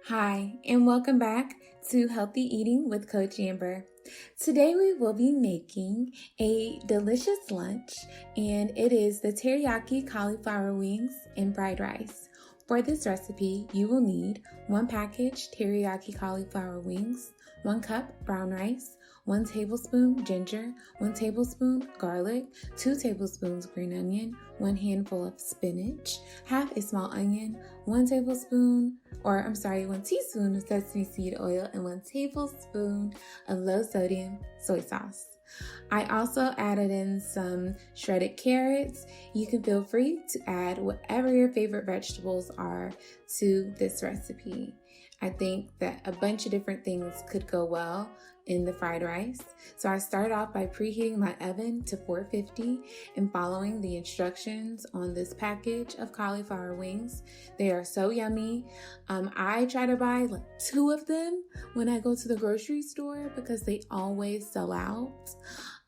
Hi, and welcome back to Healthy Eating with Coach Amber. Today we will be making a delicious lunch, and it is the teriyaki cauliflower wings and fried rice. For this recipe, you will need 1 package teriyaki cauliflower wings, 1 cup brown rice, 1 tablespoon ginger, 1 tablespoon garlic, 2 tablespoons green onion, 1 handful of spinach, half a small onion, 1 teaspoon of sesame seed oil, and 1 tablespoon of low sodium soy sauce. I also added in some shredded carrots. You can feel free to add whatever your favorite vegetables are to this recipe. I think that a bunch of different things could go well in the fried rice. So I started off by preheating my oven to 450 and following the instructions on this package of cauliflower wings. They are so yummy. I try to buy like 2 of them when I go to the grocery store because they always sell out.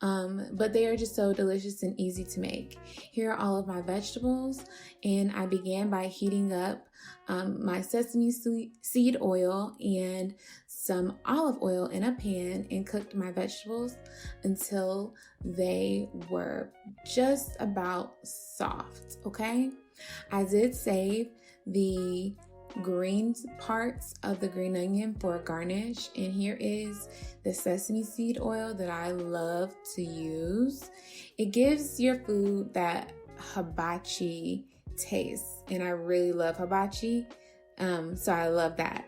But they are just so delicious and easy to make. Here are all of my vegetables, and I began by heating up my sesame seed oil and some olive oil in a pan and cooked my vegetables until they were just about soft, okay? I did save the green parts of the green onion for a garnish, and here is the sesame seed oil that I love to use. It gives your food that hibachi taste, and I really love hibachi, so I love that.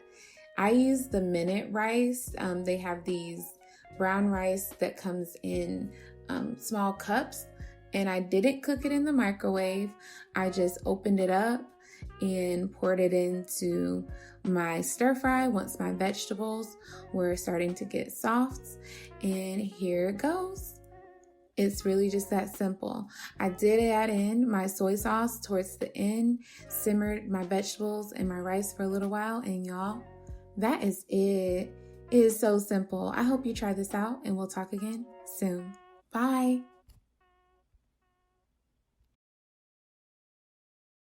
I use the minute rice. They have these brown rice that comes in small cups, and I didn't cook it in the microwave. I just opened it up and poured it into my stir fry once my vegetables were starting to get soft. And here it goes. It's really just that simple. I did add in my soy sauce towards the end, simmered my vegetables and my rice for a little while, and y'all, that is it. It is so simple. I hope you try this out, and we'll talk again soon. Bye.